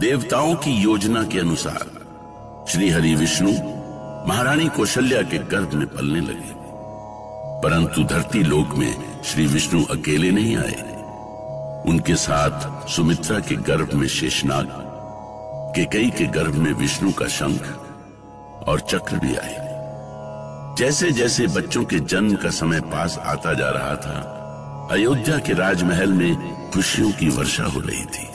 देवताओं की योजना के अनुसार श्री हरि विष्णु महारानी कौशल्या के गर्भ में पलने लगे। परंतु धरती लोक में श्री विष्णु अकेले नहीं आए। उनके साथ सुमित्रा के गर्भ में शेषनाग, केकई के गर्भ में विष्णु का शंख और चक्र भी आए। जैसे जैसे बच्चों के जन्म का समय पास आता जा रहा था, अयोध्या के राजमहल में खुशियों की वर्षा हो रही थी।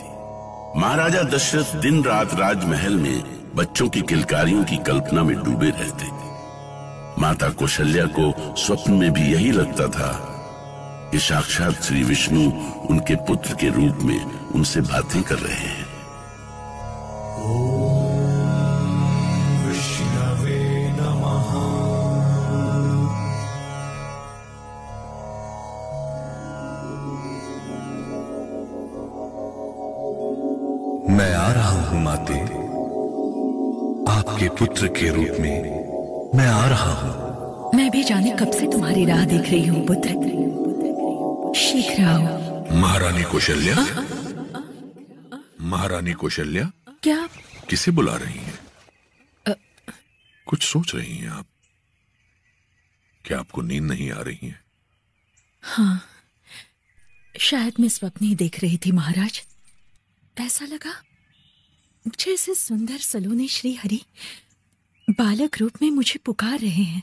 महाराजा दशरथ दिन रात राजमहल में बच्चों की किलकारियों की कल्पना में डूबे रहते थे। माता कौशल्या को स्वप्न में भी यही लगता था कि साक्षात श्री विष्णु उनके पुत्र के रूप में उनसे बातें कर रहे हैं। मैं आ रहा हूं माते, आपके पुत्र के रूप में मैं आ रहा हूं। मैं भी जाने कब से तुम्हारी राह देख रही हूँ पुत्र, शीघ्र आओ। महारानी कौशल्या, महारानी कौशल्या, क्या? किसे बुला रही हैं? कुछ सोच रही हैं आप? क्या आपको नींद नहीं आ रही है? हाँ, शायद मैं स्वप्न ही देख रही थी महाराज। ऐसा लगा जैसे सुंदर सलोने श्री हरि बालक रूप में मुझे पुकार रहे हैं।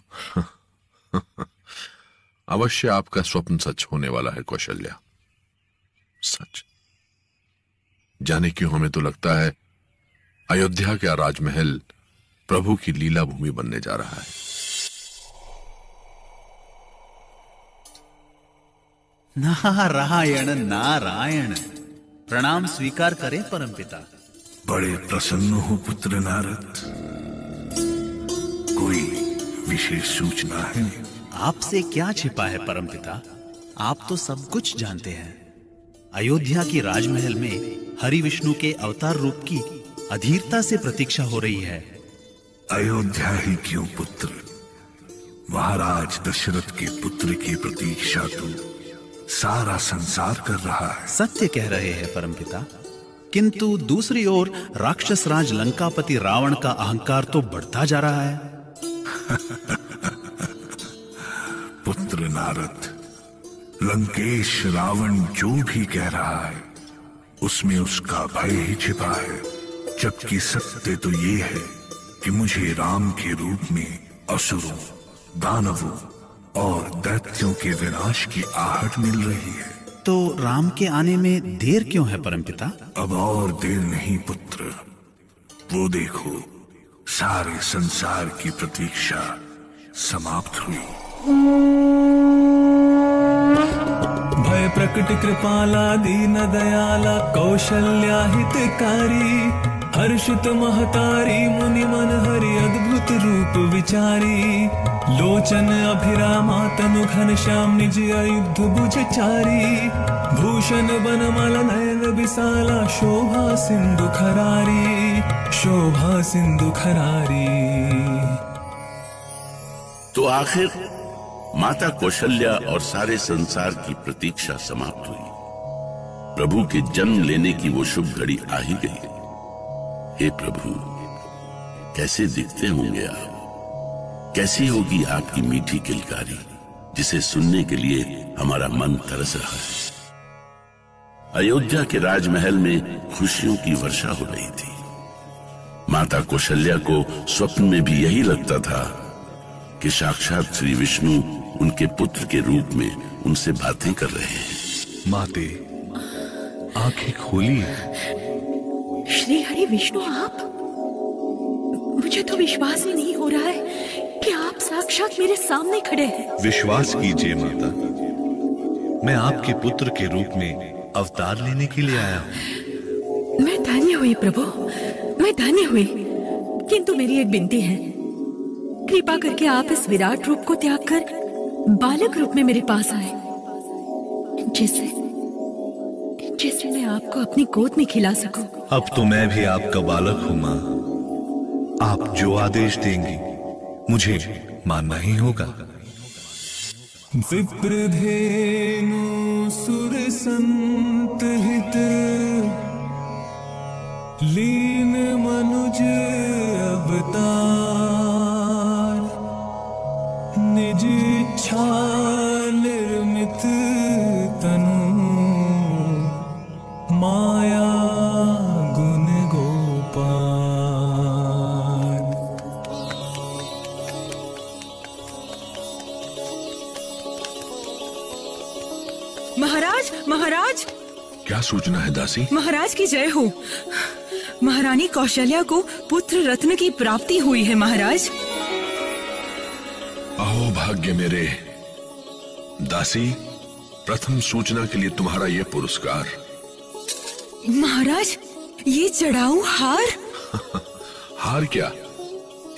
अवश्य आपका स्वप्न सच होने वाला है कौशल्या, सच। जाने क्यों हमें तो लगता है अयोध्या का राजमहल प्रभु की लीला भूमि बनने जा रहा है। नारायण नारायण, प्रणाम स्वीकार करें परमपिता। बड़े प्रसन्न हो पुत्र नारद, कोई विशेष सूचना है? आपसे क्या छिपा है परमपिता, आप तो सब कुछ जानते हैं। अयोध्या की राजमहल में हरि विष्णु के अवतार रूप की अधीरता से प्रतीक्षा हो रही है। अयोध्या ही क्यों पुत्र, महाराज दशरथ के पुत्र की प्रतीक्षा तो सारा संसार कर रहा है। सत्य कह रहे हैं परमपिता, किंतु दूसरी ओर राक्षस राज लंकापति रावण का अहंकार तो बढ़ता जा रहा है। पुत्र नारद, लंकेश रावण जो भी कह रहा है उसमें उसका भय ही छिपा है, जबकि सत्य तो ये है कि मुझे राम के रूप में असुरों, दानवों और दैत्यों के विनाश की आहट मिल रही है। तो राम के आने में देर क्यों है परमपिता? अब और देर नहीं पुत्र, वो देखो सारे संसार की प्रतीक्षा समाप्त हुई। भय प्रकट कृपाला दीन दयाला कौशल्या हितकारी, हर्षित महतारी मुनि मन हरि अद्भुत रूप विचारी, लोचन अभिरामा तनु घन श्याम निज आयुध भुज चारी, भूषण बनमल नयन विशाला शोभा सिंधु खरारी, शोभा सिंधु खरारी। तो आखिर माता कौशल्या और सारे संसार की प्रतीक्षा समाप्त हुई। प्रभु के जन्म लेने की वो शुभ घड़ी आ ही गई। हे प्रभु, कैसे दिखते होंगे आप, कैसी होगी आपकी मीठी किलकारी, जिसे सुनने के लिए हमारा मन तरस रहा है। अयोध्या के राजमहल में खुशियों की वर्षा हो रही थी। माता कौशल्या को स्वप्न में भी यही लगता था कि साक्षात श्री विष्णु उनके पुत्र के रूप में उनसे बातें कर रहे हैं। माते, आंखें खोली। श्री हरि विष्णु, आप? मुझे तो विश्वास ही नहीं हो रहा है कि आप साक्षात मेरे सामने खड़े हैं। विश्वास कीजिए माता, मैं आपके पुत्र के रूप में अवतार लेने के लिए आया हूँ। मैं धन्य हुई प्रभु, मैं धन्य हुई, किंतु मेरी एक विनती है, कृपा करके आप इस विराट रूप को त्याग कर बालक रूप में मेरे पास आए, जिससे मैं आपको अपनी गोद में खिला सकूं। अब तो मैं भी आपका बालक हूं मां, आप जो आदेश देंगी मुझे मानना ही होगा। विप्रधेनु सुर संत हित लीन मनुज अवतार, निज इच्छा निर्मित तनु, माया गुण गोपाल। महाराज, महाराज! क्या सूचना है दासी? महाराज की जय हो। महारानी कौशल्या को पुत्र रत्न की प्राप्ति हुई है महाराज। अहो भाग्य मेरे। दासी, प्रथम सूचना के लिए तुम्हारा यह पुरस्कार। महाराज, ये चढ़ाऊ हार? हार क्या,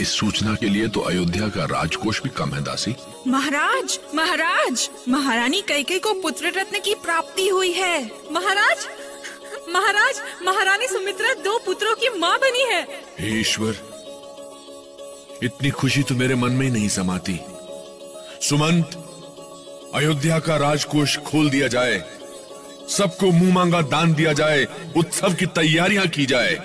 इस सूचना के लिए तो अयोध्या का राजकोष भी कम है दासी। महाराज, महाराज! महारानी कैकेयी को पुत्र रत्न की प्राप्ति हुई है। महाराज, महाराज! महारानी सुमित्रा 2 पुत्रों की माँ बनी है। हे ईश्वर, इतनी खुशी तो मेरे मन में ही नहीं समाती। सुमंत, अयोध्या का राजकोष खोल दिया जाए, सबको मुंह मांगा दान दिया जाए, उत्सव की तैयारियां की जाए।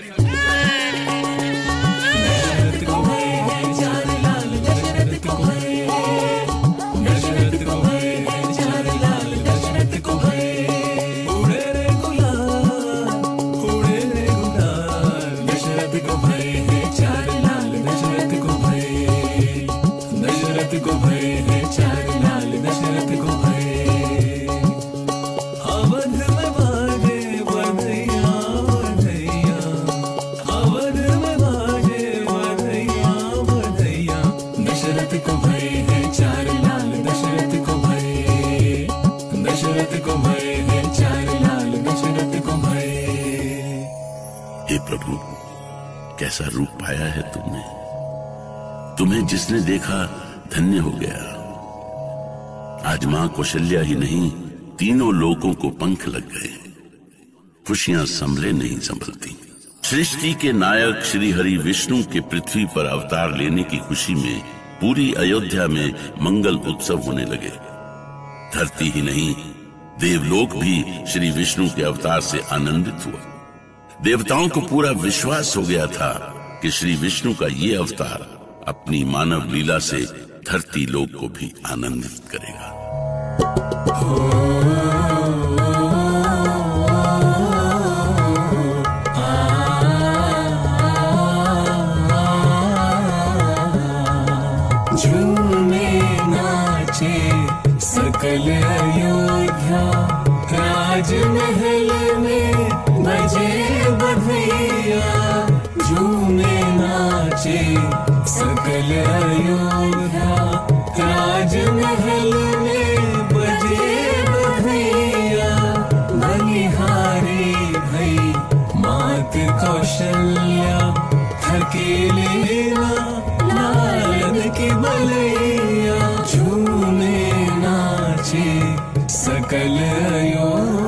प्रभु, कैसा रूप पाया है तुमने। तुम्हें जिसने देखा धन्य हो गया। आज मां कौशल्या ही नहीं, तीनों लोगों को पंख लग गए। खुशियां संभले नहीं संभलती। सृष्टि के नायक श्री हरि विष्णु के पृथ्वी पर अवतार लेने की खुशी में पूरी अयोध्या में मंगल उत्सव होने लगे। धरती ही नहीं, देवलोक भी श्री विष्णु के अवतार से आनंदित हुआ। देवताओं को पूरा विश्वास हो गया था कि श्री विष्णु का ये अवतार अपनी मानव लीला से धरती लोक को भी आनंदित करेगा। झूमे नाचे सकल अयोध्या, राजमहल में बजे बधैया। झूमे नाचे सकल अयोध्या, राजमहल में बजे बधैया। बलिहारी भई मात कौशल्या, थकेले ना नारद के बलैया। झूमे नाचे सकल अयोध्या।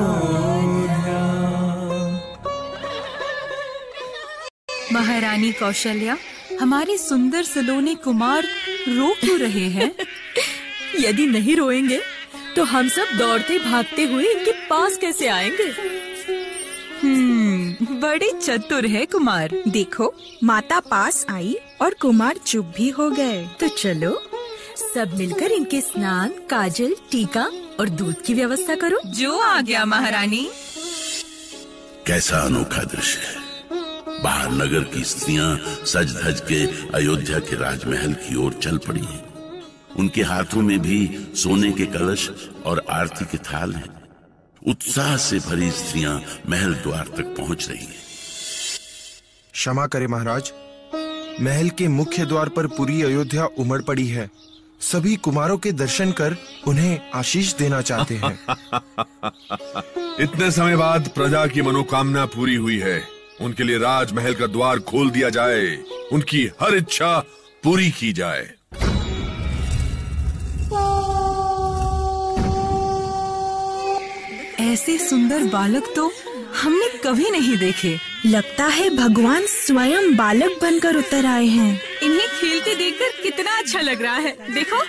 महारानी कौशल्या, हमारे सुंदर सलोने कुमार रो क्यों रहे हैं? यदि नहीं रोएंगे तो हम सब दौड़ते भागते हुए इनके पास कैसे आएंगे? बड़े चतुर है कुमार। देखो, माता पास आई और कुमार चुप भी हो गए। तो चलो सब मिलकर इनके स्नान, काजल, टीका और दूध की व्यवस्था करो। जो आ गया महारानी। कैसा अनोखा दृश्य है। बाहर नगर की स्त्रियां सज धज के अयोध्या के राजमहल की ओर चल पड़ी हैं। उनके हाथों में भी सोने के कलश और आरती के थाल हैं। उत्साह से भरी स्त्रियां महल द्वार तक पहुंच रही हैं। क्षमा करें महाराज, महल के मुख्य द्वार पर पूरी अयोध्या उमड़ पड़ी है। सभी कुमारों के दर्शन कर उन्हें आशीष देना चाहते हैं। इतने समय बाद प्रजा की मनोकामना पूरी हुई है। उनके लिए राजमहल का द्वार खोल दिया जाए, उनकी हर इच्छा पूरी की जाए। ऐसे सुंदर बालक तो हमने कभी नहीं देखे। लगता है भगवान स्वयं बालक बनकर उतर आए हैं। इन्हें खेलते देखकर कितना अच्छा लग रहा है। देखो,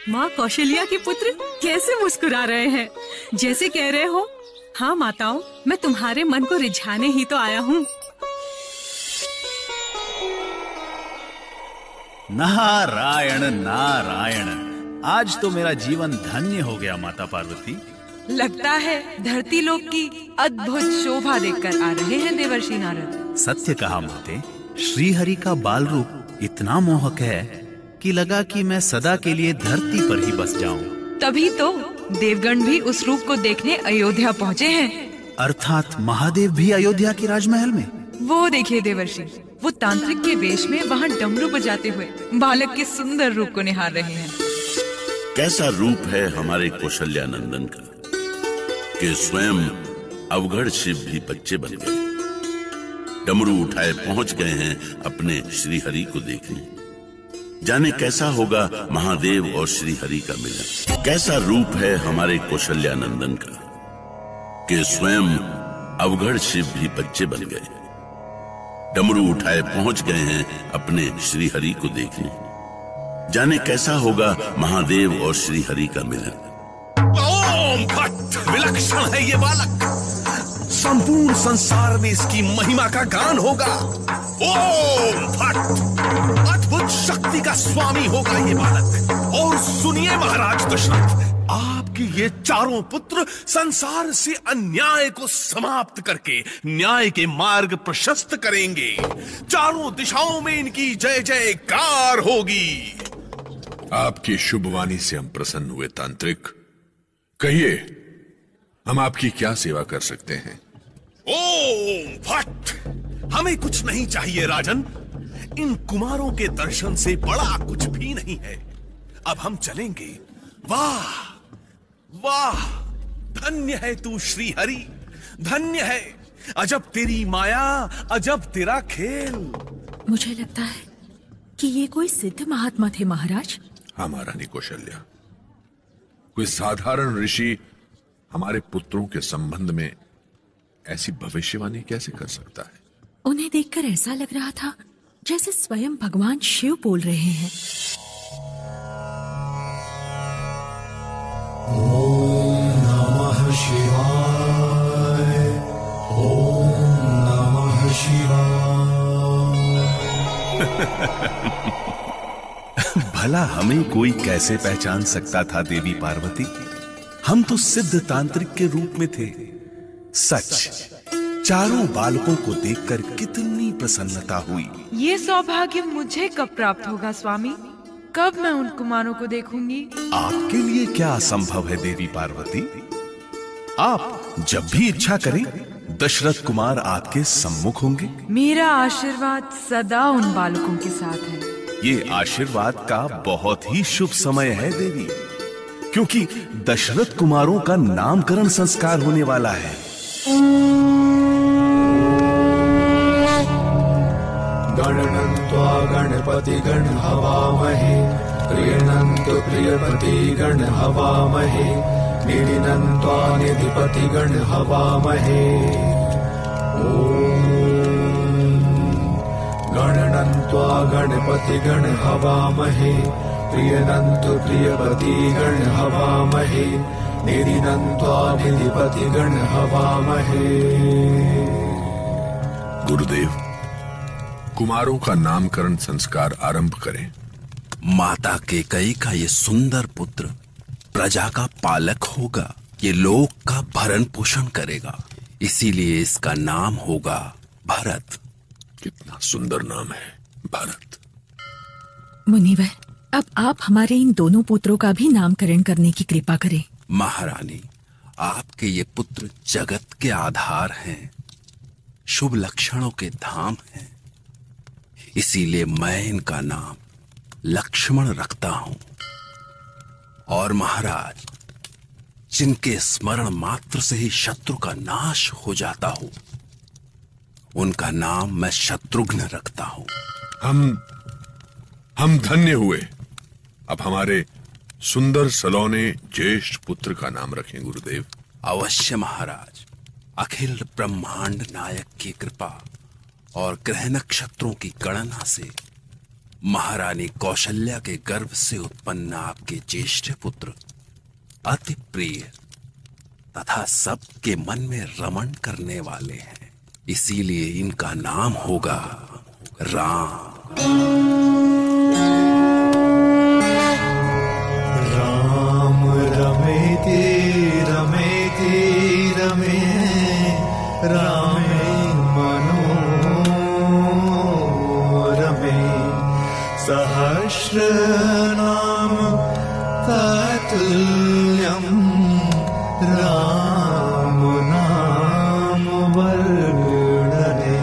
माँ कौशल्या के पुत्र कैसे मुस्कुरा रहे हैं, जैसे कह रहे हो, हाँ माताओं, मैं तुम्हारे मन को रिझाने ही तो आया हूँ। नारायण नारायण, आज तो मेरा जीवन धन्य हो गया माता पार्वती। लगता है धरती लोक की अद्भुत शोभा देखकर आ रहे हैं देवर्षि नारद। सत्य कहा माते, श्रीहरि का बाल रूप इतना मोहक है कि लगा कि मैं सदा के लिए धरती पर ही बस जाऊं। तभी तो देवगण भी उस रूप को देखने अयोध्या पहुँचे हैं। अर्थात महादेव भी अयोध्या के राजमहल में? वो देखिए देवर्षि, वो तांत्रिक के वेश में वहाँ डमरू बजाते हुए बालक के सुंदर रूप को निहार रहे हैं। कैसा रूप है हमारे कौशल्या नंदन का कि स्वयं अवघड़ शिव भी बच्चे बन गए। डमरू उठाए पहुंच गए हैं अपने श्री हरि को देखने। जाने कैसा होगा महादेव और श्री हरि का मिलन। कैसा रूप है हमारे कौशल्या नंदन का कि स्वयं अवघड़ शिव भी बच्चे बन गए। डमरू उठाए पहुंच गए हैं अपने श्री हरि को देखने। जाने कैसा होगा महादेव और श्री हरि का मिलन। ओम भट्ट, विलक्षण है ये बालक, संपूर्ण संसार में इसकी महिमा का गान होगा। ओम भट्ट, अद्भुत शक्ति का स्वामी होगा ये बालक। और सुनिए महाराज दशरथ, आपके ये चारों पुत्र संसार से अन्याय को समाप्त करके न्याय के मार्ग प्रशस्त करेंगे। चारों दिशाओं में इनकी जय जयकार होगी। आपकी शुभवाणी से हम प्रसन्न हुए तांत्रिक। कहिए, हम आपकी क्या सेवा कर सकते हैं? ओम भट्ट, हमें कुछ नहीं चाहिए राजन। इन कुमारों के दर्शन से बड़ा कुछ भी नहीं है। अब हम चलेंगे। वाह वाह, धन्य है तू श्री हरि, धन्य है। अजब तेरी माया, अजब तेरा खेल। मुझे लगता है कि ये कोई सिद्ध महात्मा थे महाराज। हाँ महारानी कौशल्या, कोई साधारण ऋषि हमारे पुत्रों के संबंध में ऐसी भविष्यवाणी कैसे कर सकता है? उन्हें देखकर ऐसा लग रहा था जैसे स्वयं भगवान शिव बोल रहे हैं। ओम नमः शिवाय, ओम नमः शिवाय। भला हमें कोई कैसे पहचान सकता था देवी पार्वती? हम तो सिद्ध तांत्रिक के रूप में थे। सच, चारों बालकों को देखकर कितनी प्रसन्नता हुई। ये सौभाग्य मुझे कब प्राप्त होगा स्वामी? कब मैं उन कुमारों को देखूंगी? आपके लिए क्या असंभव है देवी पार्वती? आप जब भी इच्छा करें, दशरथ कुमार आपके सम्मुख होंगे। मेरा आशीर्वाद सदा उन बालकों के साथ है। ये आशीर्वाद का बहुत ही शुभ समय है देवी, क्योंकि दशरथ कुमारों का नामकरण संस्कार होने वाला है। गणनन्त्वा गणपति गण हवामहे, प्रियनन्तु प्रियपति गण हवामहे, निधिनन्त्वा निधिपति गण हवामहे। गणनन्त्वा गणपति गण हवामहे, प्रियनन्तु प्रियपति गण हवामहे, निधिनन्त्वा निधिपति गण हवामहे। गुरुदेव, कुमारों का नामकरण संस्कार आरंभ करें। माता कैकेयी का ये सुंदर पुत्र प्रजा का पालक होगा। ये लोक का भरण पोषण करेगा, इसीलिए इसका नाम होगा भरत। कितना सुंदर नाम है, भरत। मुनिवर, अब आप हमारे इन दोनों पुत्रों का भी नामकरण करने की कृपा करें। महारानी, आपके ये पुत्र जगत के आधार हैं, शुभ लक्षणों के धाम हैं, इसीलिए मैं इनका नाम लक्ष्मण रखता हूं। और महाराज, जिनके स्मरण मात्र से ही शत्रु का नाश हो जाता हो, उनका नाम मैं शत्रुघ्न रखता हूं। हम धन्य हुए। अब हमारे सुंदर सलोने ज्येष्ठ पुत्र का नाम रखें गुरुदेव। अवश्य महाराज। अखिल ब्रह्मांड नायक की कृपा और ग्रह नक्षत्रों की गणना से महारानी कौशल्या के गर्भ से उत्पन्न आपके ज्येष्ठ पुत्र अति प्रिय तथा सबके मन में रमण करने वाले हैं, इसीलिए इनका नाम होगा राम। नाम तत्तुल्यं राम नाम वर्णने।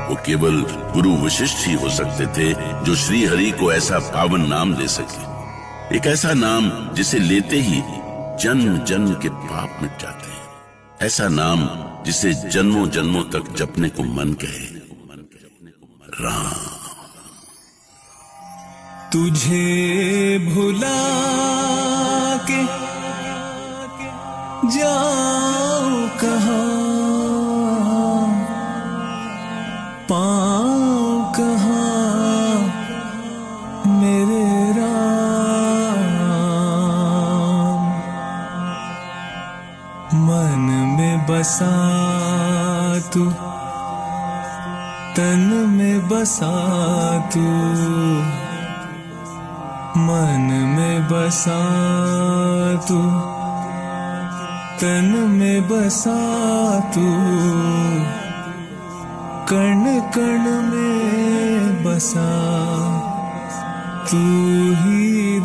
वो केवल गुरु वशिष्ठ ही हो सकते थे जो श्री हरि को ऐसा पावन नाम दे सके, एक ऐसा नाम जिसे लेते ही जन्म जन्म के पाप मिट जाते हैं, ऐसा नाम जिसे जन्मों जन्मों तक जपने को मन कहे, राम। तुझे भुला के जाऊं कहाँ, पाऊं कहाँ मेरे राम। मन में बसा तू, तन में बसा तू, मन में बसा तू, तन में बसा तू, कण कण में बसा तू ही